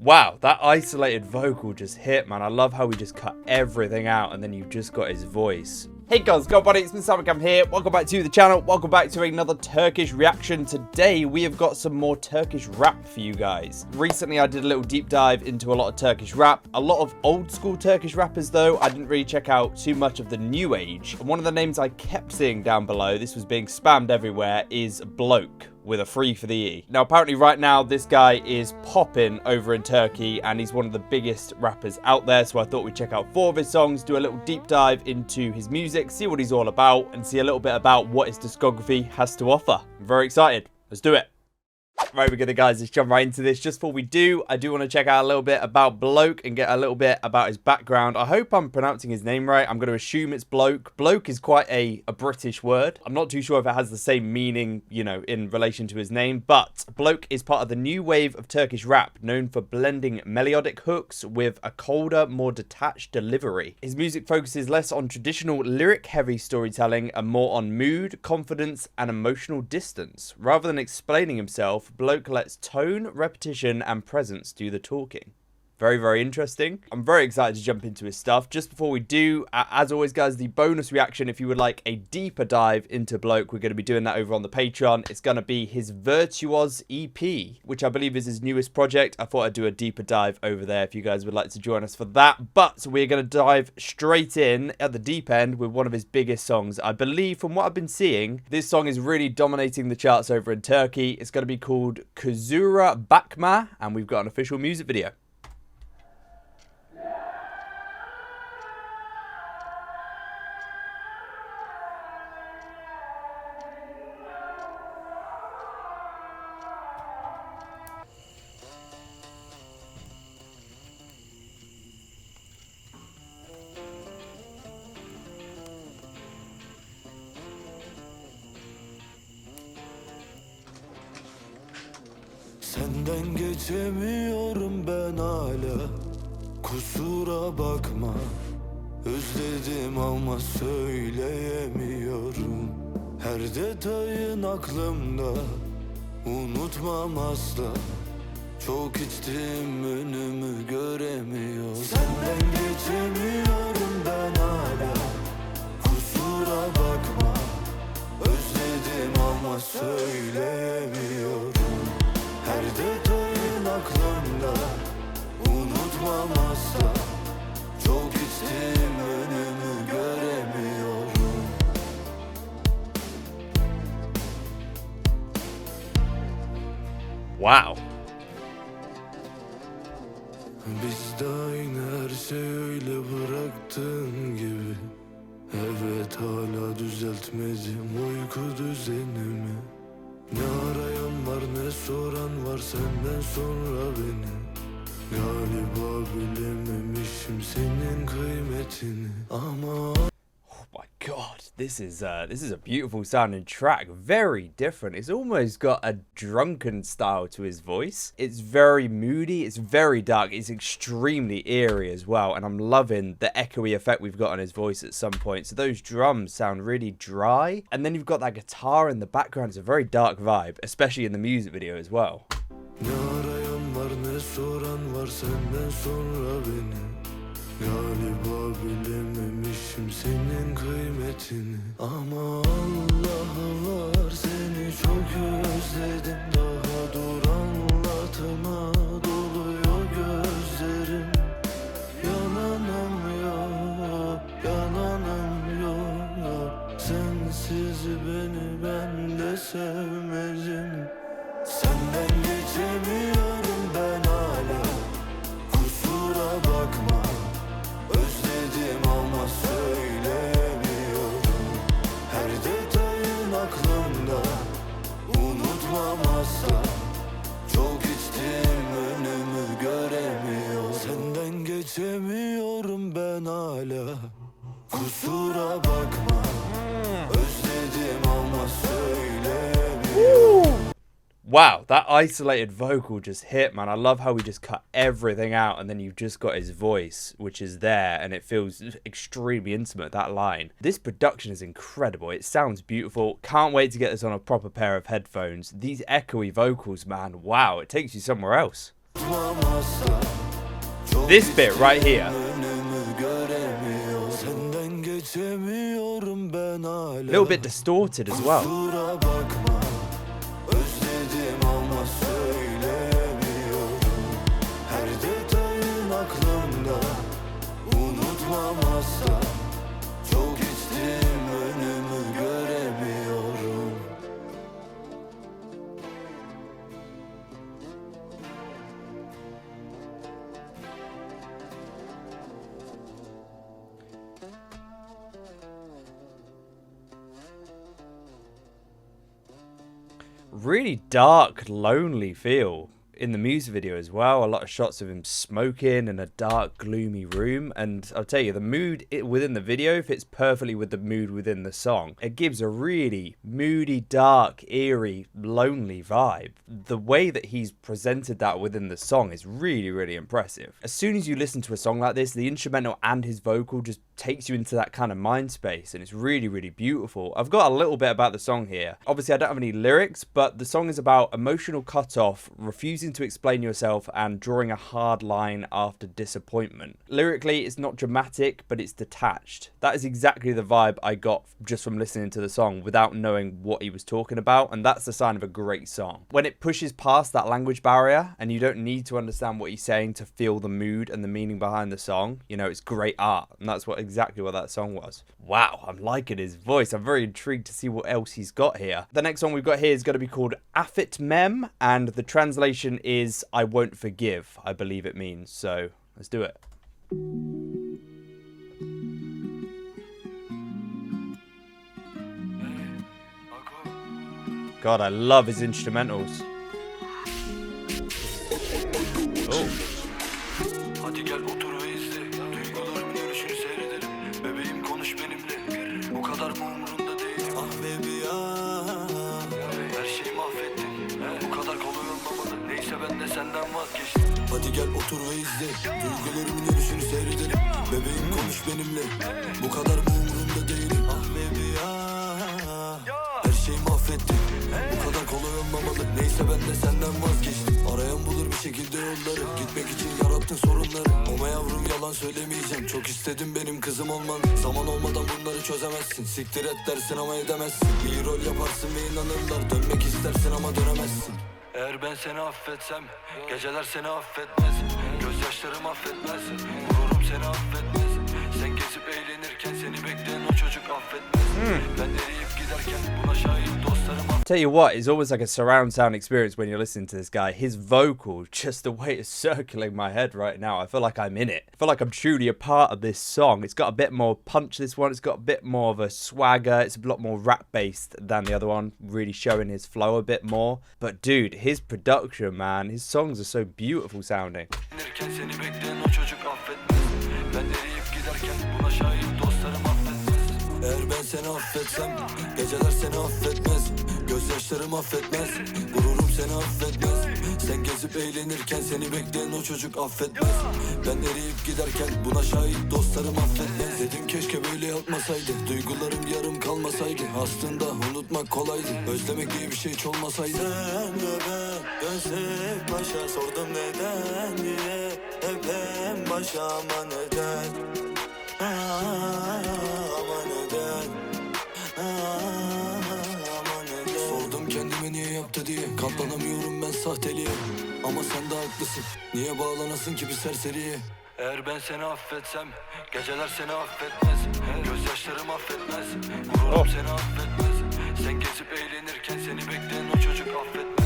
Wow, that isolated vocal just hit, man. I love how we just cut everything out and then you've just got his voice. Hey guys, go buddy, it's MrSammyCam here. Welcome back to the channel. Welcome back to another Turkish reaction. Today we have got some more Turkish rap for you guys. Recently I did a little deep dive into a lot of Turkish rap. A lot of old school Turkish rappers though. I didn't really check out too much of the new age. And one of the names I kept seeing down below, this was being spammed everywhere, is BLOK3 with a 3 for the E. Now apparently right now this guy is popping over in Turkey and he's one of the biggest rappers out there, so I thought we'd check out 4 of his songs, do a little deep dive into his music, see what he's all about and see a little bit about what his discography has to offer. I'm very excited. Let's do it. Right, we're gonna guys, let's jump right into this. Just before we do, I do want to check out a little bit about BLOK3 and get a little bit about his background. I hope I'm pronouncing his name right. I'm going to assume it's BLOK3. BLOK is quite a British word. I'm not too sure if it has the same meaning, you know, in relation to his name, but BLOK3 is part of the new wave of Turkish rap, known for blending melodic hooks with a colder, more detached delivery. His music focuses less on traditional lyric-heavy storytelling and more on mood, confidence, and emotional distance. Rather than explaining himself, BLOK3 lets tone, repetition, and presence do the talking. Very, very interesting. I'm very excited to jump into his stuff. Just before we do, as always, guys, the bonus reaction, if you would like a deeper dive into BLOK3, we're going to be doing that over on the Patreon. It's going to be his Virtuoz EP, which I believe is his newest project. I thought I'd do a deeper dive over there if you guys would like to join us for that. But we're going to dive straight in at the deep end with one of his biggest songs. I believe, from what I've been seeing, this song is really dominating the charts over in Turkey. It's going to be called Kusura Bakma, and we've got an official music video. Senden geçemiyorum ben hala. Kusura bakma. Özledim ama söyleyemiyorum. Her detayın aklımda. Unutmam asla. Çok içtim, önümü göremiyorum. Senden geçemiyorum ben hala. Kusura bakma. Özledim ama söyleyemiyorum. Her detayın aklımda. Unutmam asla. Çok içtim, önümü göremiyorum. Wow. Biz de aynı, her şey öyle bıraktığın gibi. Evet, hala düzeltmedim uyku düzenimi. Ne arayan var ne soran var senden sonra beni. Galiba bilememişim senin kıymetini ama... Oh my god, this is a beautiful sounding track. Very different. It's almost got a drunken style to his voice. It's very moody, it's very dark, it's extremely eerie as well, and I'm loving the echoey effect we've got on his voice at some point. So those drums sound really dry, and then you've got that guitar in the background. It's a very dark vibe, especially in the music video as well. Ne arayan var ne soran var senden sonra beni. Galiba bilememişim senin kıymetini. Ama Allah var, seni çok özledim. Daha dur anlatama, doluyor gözlerim. Yalanım yok, yalanım yok. Sensiz beni ben de sevmedim. Senden geçemiyorum ben hala. Kusura bakma. Özledim ama söyleyemiyorum. Her detayın aklımda. Unutmam asla. Çok içtim, önümü göremiyorum. Senden geçemiyorum ben hala. Kusura bakma. Özledim ama söyleyemiyorum. Wow, that isolated vocal just hit, man. I love how we just cut everything out and then you've just got his voice, which is there, and it feels extremely intimate, that line. This production is incredible. It sounds beautiful. Can't wait to get this on a proper pair of headphones. These echoey vocals, man, wow, it takes you somewhere else. Unutmam tutunamazsa çok This bit right here. önümü göremiyor. Senden geçemiyorum ben hala. A little bit distorted as well. Kusura bakma, özledim ama söyleyemiyorum. Her detayın aklımda, unutmam asla. Çok içtim, önümü göremiyorum. Really dark, lonely feel in the music video as well. A lot of shots of him smoking in a dark, gloomy room. And I'll tell you, the mood within the video fits perfectly with the mood within the song. It gives a really moody, dark, eerie, lonely vibe. The way that he's presented that within the song is really, really impressive. As soon as you listen to a song like this, the instrumental and his vocal just takes you into that kind of mind space, and it's really, really beautiful. I've got a little bit about the song here. Obviously, I don't have any lyrics, but the song is about emotional cutoff, refusing to explain yourself, and drawing a hard line after disappointment. Lyrically, it's not dramatic, but it's detached. That is exactly the vibe I got just from listening to the song without knowing what he was talking about, and that's the sign of a great song. When it pushes past that language barrier, and you don't need to understand what he's saying to feel the mood and the meaning behind the song, you know, it's great art, and that's exactly what that song was. Wow, I'm liking his voice. I'm very intrigued to see what else he's got here. The next song we've got here is going to be called Affetmem, and the translation is I won't forgive, I believe it means. So let's do it. God, I love his instrumentals. Oh. Hadi gel otur ve izle. Duygularımın dönüşünü seyredelim. Bebeğim konuş benimle. Bu kadar mı umurunda değil? Ah baby ah. Her şeyi mahvettin. Bu kadar kolay olmamalı. Neyse ben de senden vazgeçtim. Hadi gel otur ve izle. Duygularımın dönüşünü seyredelim. Bebeğim konuş benimle. Bu kadar mı umurunda değil? Ah baby ah. Her şeyi mahvettin. Bu kadar kolay olmamalı. Neyse ben de senden vazgeçtim. Arayan bulur bir şekilde yolları. Gitmek için yarattın sorunları. Ama yavrum yalan söylemeyeceğim. Çok istedim benim kızım olman. Zaman olmadan bunları çözemezsin. Siktir et dersin ama edemezsin. İyi rol yaparsın ve inanırlar. Dönmek istersin ama dönemezsin. Eğer ben seni affetsem, geceler seni affetmez. Gözyaşlarım affetmez. Gururum seni affetmez. Sen gezip eğlenirken seni bekleyen o çocuk affetmez. Ben eriyip giderken buna şahit dostlarım affetmez. Tell you what, it's almost like a surround sound experience when you're listening to this guy. His vocal, just the way it's circling my head right now, I feel like I'm in it. I feel like I'm truly a part of this song. It's got a bit more punch, this one. It's got a bit more of a swagger. It's a lot more rap-based than the other one, really showing his flow a bit more. But dude, his production, man, his songs are so beautiful sounding. Seni bekleyen o çocuk affetmez. Ben eriyip giderken buna şahit dostlarım affetmez. Eğer ben seni affetsem, geceler seni affetmez. Gözyaşlarım affetmez. Gururum seni affetmez. Sen gezip eğlenirken seni bekleyen o çocuk affetmez. Ben eriyip giderken buna şahit dostlarım affetmez. Dedim keşke böyle yapmasaydı. Duygularım yarım kalmasaydı. Aslında unutmak kolaydı. Özlemek diye bir şey hiç olmasaydı. Sen ve ben dönsek başa, sordum neden diye. Hep en başa ama neden? Ama neden? Ama neden? Sordum kendime niye yaptı diye. Katlanamıyorum ben sahteliğe. Ama sen de haklısın. Niye bağlanasın ki bir serseriye? Eğer ben seni affetsem, geceler seni affetmez. Gözyaşlarım affetmez. Gururum seni affetmez. Sen gezip eğlenirken seni bekleyen o çocuk affetmez.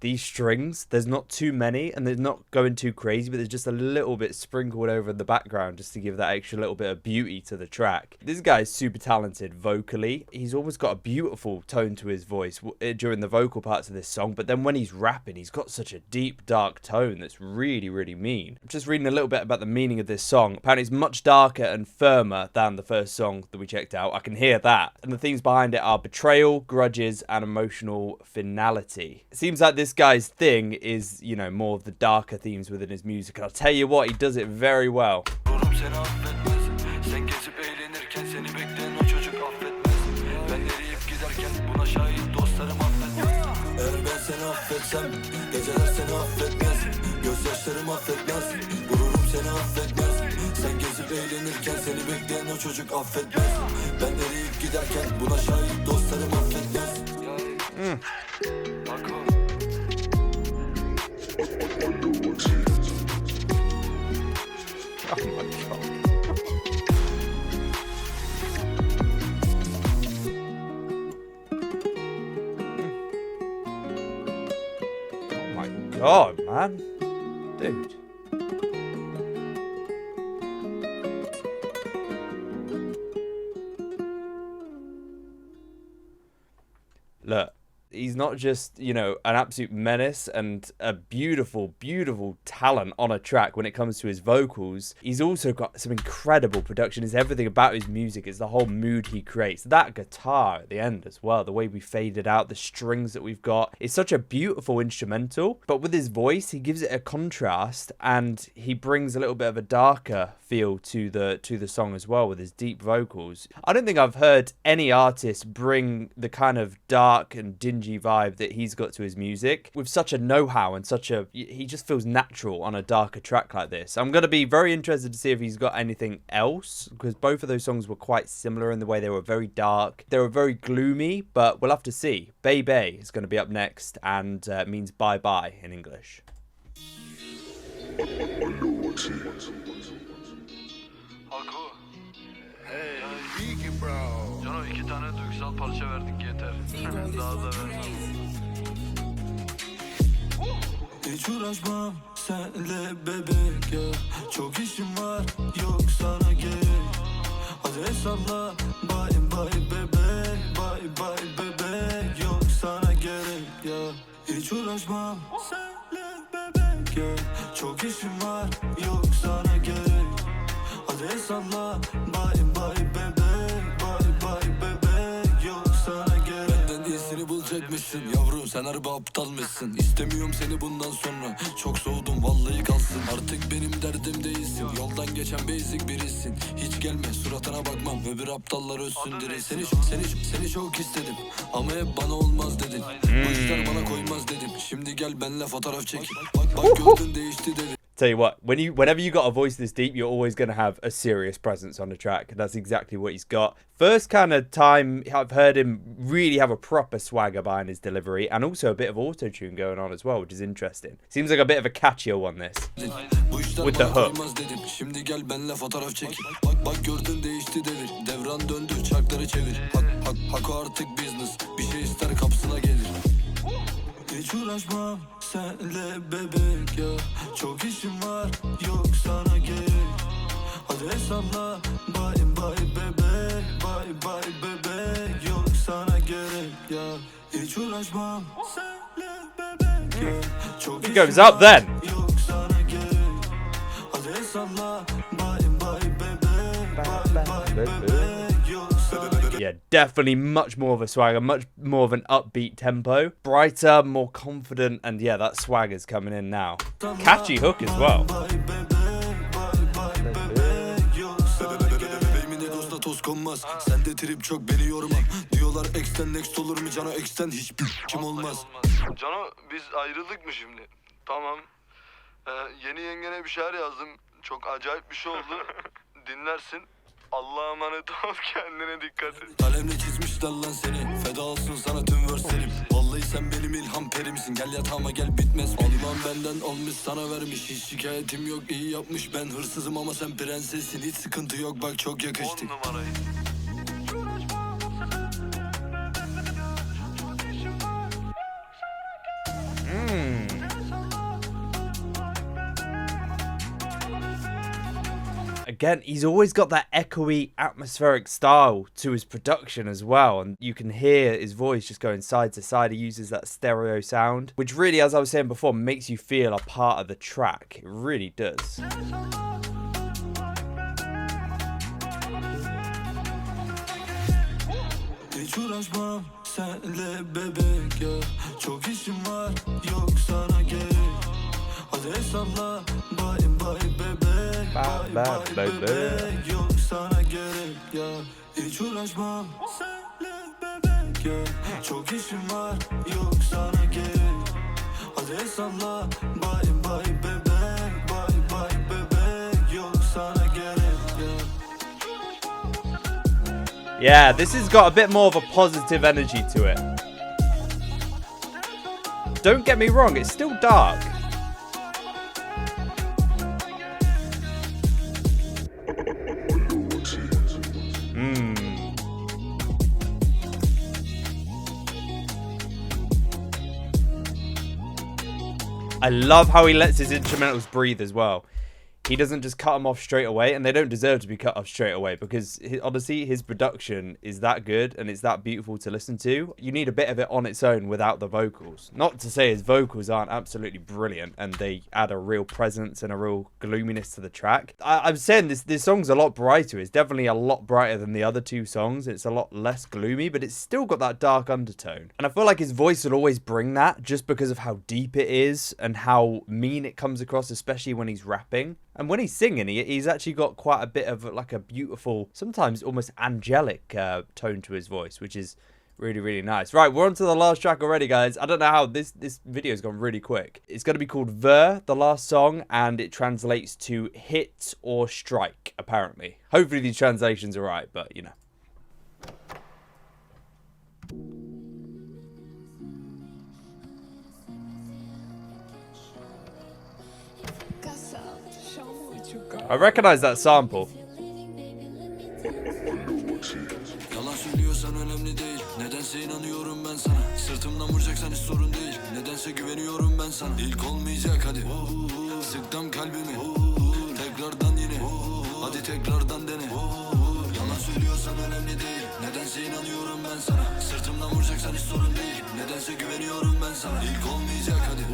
These strings, there's not too many, and they're not going too crazy, but there's just a little bit sprinkled over in the background just to give that extra little bit of beauty to the track. This guy is super talented vocally. He's always got a beautiful tone to his voice during the vocal parts of this song, but then when he's rapping, he's got such a deep, dark tone that's really, really mean. I'm just reading a little bit about the meaning of this song. Apparently it's much darker and firmer than the first song that we checked out. I can hear that. And the themes behind it are betrayal, grudges, and emotional finality. It seems like this guy's thing is, you know, more of the darker themes within his music. And I'll tell you what, he does it very well. Gözyaşlarım affetmez. Gururum seni affetmez. Sen gezip eğlenirken seni bekleyen o çocuk affetmez. Ben eriyip giderken buna şahit dostlarım affetmez. Oh my god. Oh my god, man. Dude. Look. He's not just, you know, an absolute menace and a beautiful, beautiful talent on a track when it comes to his vocals. He's also got some incredible production. It's everything about his music. It's the whole mood he creates. That guitar at the end as well, the way we faded out, the strings that we've got. It's such a beautiful instrumental, but with his voice, he gives it a contrast and he brings a little bit of a darker feel to the song as well with his deep vocals. I don't think I've heard any artist bring the kind of dark and dingy vibe that he's got to his music with such a know-how and he just feels natural on a darker track like this. I'm going to be very interested to see if he's got anything else, because both of those songs were quite similar in the way they were very dark, they were very gloomy, but we'll have to see. BayBay is going to be up next and means bye-bye in English. İyi ki bro. Canım 2 tane duygusal parça verdik yeter. Daha da vermem. Hiç uğraşmam senle bebek ya. Çok işim var yok sana gerek. Hadi hesapla bye bye bebek. Bye bye bebek yok sana gerek ya. Hiç uğraşmam senle bebek ya. Çok işim var yok sana gerek. Hadi hesapla bye bye bebek. Bye bye bebek yok sana gerek. Benden iyisini bulacakmışsın yavrum, sen harbi aptalmışsın. İstemiyorum seni bundan sonra, çok soğudum vallahi kalsın. Artık benim derdim değilsin, yoldan geçen basic birisin. Hiç gelme suratına bakmam ve bir aptallar ölsün diri. Seni çok istedim ama hep bana olmaz dedin. Bu işler bana koymaz dedim. Şimdi gel benle fotoğraf çek. Bak gördün değişti dedim. Tell you what, whenever you got a voice this deep, you're always going to have a serious presence on the track. And that's exactly what he's got. First kind of time I've heard him really have a proper swagger behind his delivery, and also a bit of auto-tune going on as well, which is interesting. Seems like a bit of a catchier one, this. With the hook. Şimdi gel benle fotoğraf çek. Bak gördün değişti devir. Devran döndü çarkları çevir. Hak artık business. Bir şey ister kapısına gelir. Hiç uğraşmam senle bebek ya. Çok işim var yok sana gerek. Hadi hesapla bye bye bebek. Bye bye bebek yok sana gerek ya. Hiç uğraşmam senle bebek ya. Çok It goes up then. Yok sana gerek. Hadi hesapla bye bye bebek. Bye bye bebek yok sana gerek. Yeah, definitely much more of a swagger, much more of an upbeat tempo. Brighter, more confident, and yeah, that swagger's coming in now. Catchy hook as well. Toz konmaz. Sende trip çok beni yorma. Diyorlar ex'ten next olur mu Cano, ex'ten hiçbir kim olmaz. Cano biz ayrıldık mı şimdi? Tamam. Yeni yengene bir şeyler yazdım. Çok acayip bir şey oldu. Dinlersin. Allah'a emanet ol, kendine dikkat et. Kalemle çizmişler lan seni. Feda olsun sana tüm verselim. Vallahi sen benim ilham perimsin. Gel yatağıma gel bitmez. Allah'ım benden almış sana vermiş. Hiç şikayetim yok, iyi yapmış. Ben hırsızım ama sen prensessin. Hiç sıkıntı yok bak çok yakıştık. 10 numarayı. Again, he's always got that echoey, atmospheric style to his production as well. And you can hear his voice just going side to side. He uses that stereo sound, which really, as I was saying before, makes you feel a part of the track. It really does. Hiç uğraşmam senle bebek ya. Çok işim var yok sana gerek. Hadi hesapla bye bye bebek. Bye bye bebek yok sana gerek ya. Hiç uğraşmam senle bebek ya. Çok işim var yok sana gerek. Hadi hesapla bye bye bebek. Yeah, this has got a bit more of a positive energy to it. Don't get me wrong, it's still dark. I love how he lets his instrumentals breathe as well. He doesn't just cut them off straight away, and they don't deserve to be cut off straight away because, honestly, his production is that good and it's that beautiful to listen to. You need a bit of it on its own without the vocals. Not to say his vocals aren't absolutely brilliant and they add a real presence and a real gloominess to the track. I'm saying this song's a lot brighter. It's definitely a lot brighter than the other two songs. It's a lot less gloomy, but it's still got that dark undertone. And I feel like his voice will always bring that just because of how deep it is and how mean it comes across, especially when he's rapping. And when he's singing, he's actually got quite a bit of like a beautiful, sometimes almost angelic tone to his voice, which is really, really nice. Right, we're on to the last track already, guys. I don't know how this video's gone really quick. It's going to be called Ver, the last song, and it translates to hit or strike, apparently. Hopefully these translations are right, but you know. I recognize that sample. Yalan söylüyorsan önemli değil. Nedense inanıyorum ben sana. Sırtımdan vuracaksan hiç sorun değil. Nedense güveniyorum ben sana. İlk olmayacak hadi. Sıktım kalbimi. Tekrardan yine. Hadi tekrardan dene. Yalan söylüyorsan önemli değil. Nedense inanıyorum ben sana. Sırtımdan vuracaksan hiç sorun değil. Nedense güveniyorum ben sana. İlk olmayacak hadi.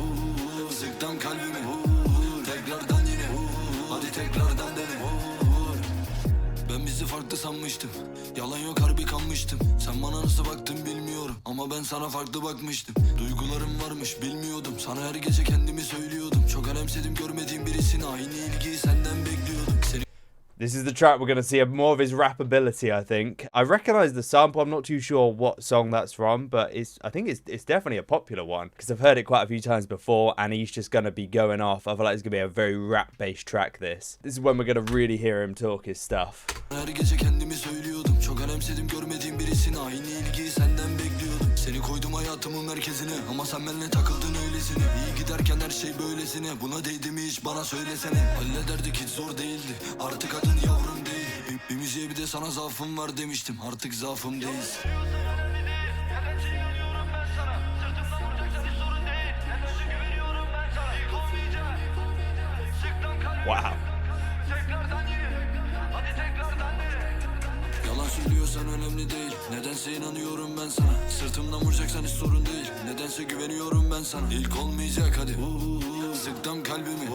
Sıktım kalbimi. Tekrardan yine. Hadi tekrardan dene. Ben bizi farklı sanmıştım. Yalan yok harbi kanmıştım. Sen bana nasıl baktın bilmiyorum. Ama ben sana farklı bakmıştım. Duygularım varmış bilmiyordum. Sana her gece kendimi söylüyordum. Çok önemsedim görmediğim birisine. Aynı ilgiyi senden bekliyordum. This is the track we're going to see more of his rap ability, I think. I recognize the sample. I'm not too sure what song that's from, but I think it's definitely a popular one because I've heard it quite a few times before, and he's just going to be going off. I feel like it's going to be a very rap-based track, this. This is when we're going to really hear him talk his stuff. Her gece kendimi söylüyordum. Çok önemsedim görmediğim birisine. Aynı ilgiyi senden bekliyordum. Seni koydum hayatımın merkezine. Ama sen benimle takıldın öylesine. İyi giderken her şey böylesine. Buna değdi mi hiç bana söylesene. Hallederdik hiç zor değildi. Artık adın yavrum değil. Bir müziğe bir de sana zaafım var demiştim. Artık zaafım değil. Wow. Yalan söylüyorsan önemli değil. Nedense inanıyorum ben sana. Sırtımdan vuracaksan hiç sorun değil. Nedense güveniyorum ben sana. İlk olmayacak hadi. Sıktım kalbimi.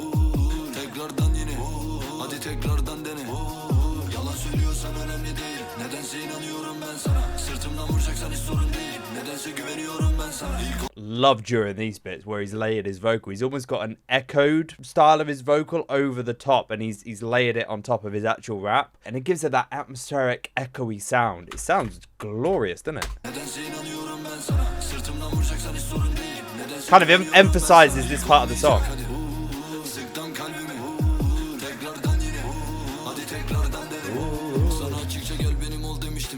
Tekrardan yine. Hadi tekrardan dene. Yalan söylüyorsan önemli değil. Nedense inanıyorum ben sana. Sırtımdan vuracaksan hiç sorun değil. Nedense güveniyorum ben sana. Love during these bits where he's layered his vocal. He's almost got an echoed style of his vocal over the top, and he's layered it on top of his actual rap, and it gives it that atmospheric, echoey sound. It sounds glorious, doesn't it? Kind of emphasizes this part of the song.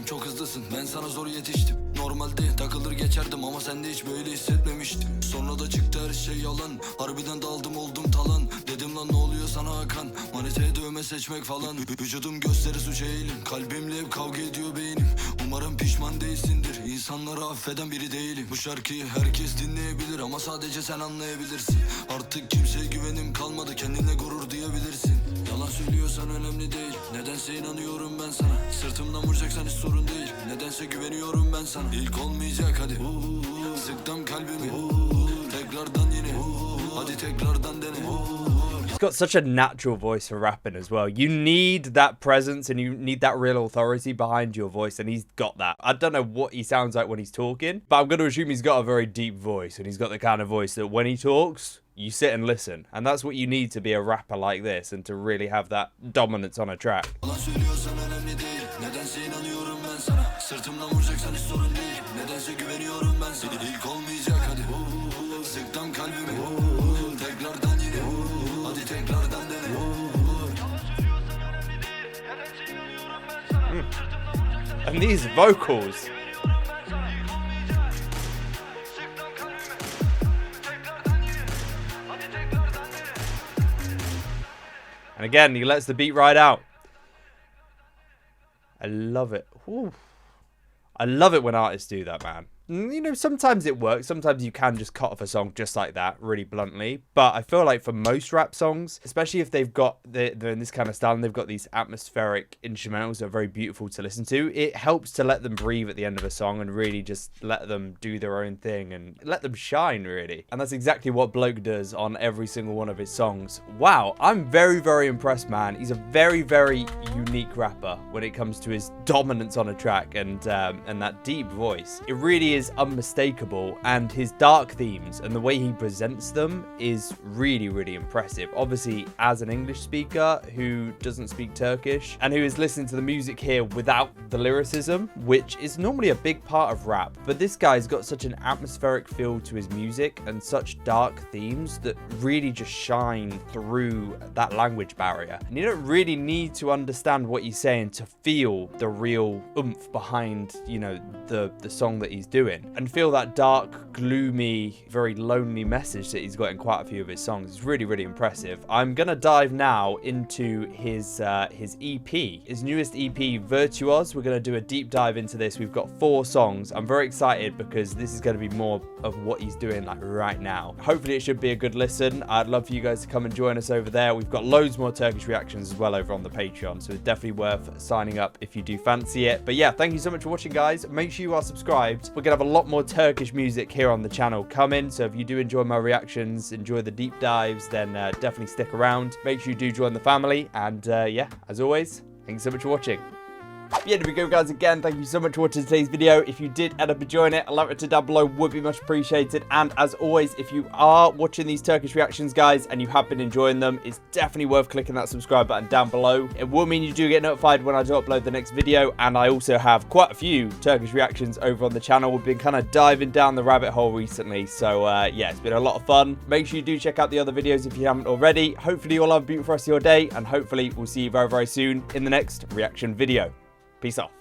Çok hızlısın ben sana zor yetiştim. Normalde takılır geçerdim ama sende hiç böyle hissetmemiştim. Sonra da çıktı her şey yalan. Harbiden daldım oldum talan. Dedim lan ne oluyor sana Hakan. Maniteye dövme seçmek falan. Vücudum gösteri suç eğilim. Kalbimle hep kavga ediyor beynim. Umarım pişman değilsindir. İnsanları affeden biri değilim. Bu şarkıyı herkes dinleyebilir ama sadece sen anlayabilirsin. Artık kimseye güvenim kalmadı. Kendinle gurur duyabilirsin. Yalan söylüyorsan önemli değil. Nedense inanıyorum ben sana. Sırtımdan vuracaksan hiç sorun değil. Nedense güveniyorum ben sana. İlk olmayacak hadi. Sıktım kalbimi. Tekrardan yine. Hadi tekrardan dene. He's got such a natural voice for rapping as well. You need that presence and you need that real authority behind your voice, and he's got that. I don't know what he sounds like when he's talking, but I'm going to assume he's got a very deep voice, and he's got the kind of voice that when he talks, you sit and listen. And that's what you need to be a rapper like this and to really have that dominance on a track. And these vocals. And again, he lets the beat ride out. I love it. Ooh. I love it when artists do that, man. You know, sometimes it works. Sometimes you can just cut off a song just like that, really bluntly. But I feel like for most rap songs, especially if they've got, they're in this kind of style and they've got these atmospheric instrumentals that are very beautiful to listen to, it helps to let them breathe at the end of a song and really just let them do their own thing and let them shine, really. And that's exactly what BLOK does on every single one of his songs. Wow, I'm very, very impressed, man. He's a very, very unique rapper when it comes to his dominance on a track and that deep voice. It really is unmistakable, and his dark themes and the way he presents them is really, really impressive. Obviously, as an English speaker who doesn't speak Turkish and who is listening to the music here without the lyricism, which is normally a big part of rap, but this guy's got such an atmospheric feel to his music and such dark themes that really just shine through that language barrier. And you don't really need to understand what he's saying to feel the real oomph behind, you know, the song that he's doing, and feel that dark, gloomy, very lonely message that he's got in quite a few of his songs. It's really, really impressive. I'm gonna dive now into his EP, his newest EP, Virtuos. We're gonna do a deep dive into this. We've got 4 songs. I'm very excited because this is gonna be more of what he's doing like right now. Hopefully it should be a good listen. I'd love for you guys to come and join us over there. We've got loads more Turkish reactions as well over on the Patreon, so it's definitely worth signing up if you do fancy it. But yeah, thank you so much for watching, guys. Make sure you are subscribed. We're gonna have a lot more Turkish music here on the channel coming, so if you do enjoy my reactions, enjoy the deep dives, then definitely stick around. Make sure you do join the family, and yeah, as always, thanks so much for watching. Yeah, there we go, guys. Again, thank you so much for watching today's video. If you did end up enjoying it, a like rating down below would be much appreciated. And as always, if you are watching these Turkish reactions, guys, and you have been enjoying them, it's definitely worth clicking that subscribe button down below. It will mean you do get notified when I do upload the next video. And I also have quite a few Turkish reactions over on the channel. We've been kind of diving down the rabbit hole recently. So yeah, it's been a lot of fun. Make sure you do check out the other videos if you haven't already. Hopefully you'll have a beautiful rest of your day, and hopefully we'll see you very, very soon in the next reaction video. Peace out.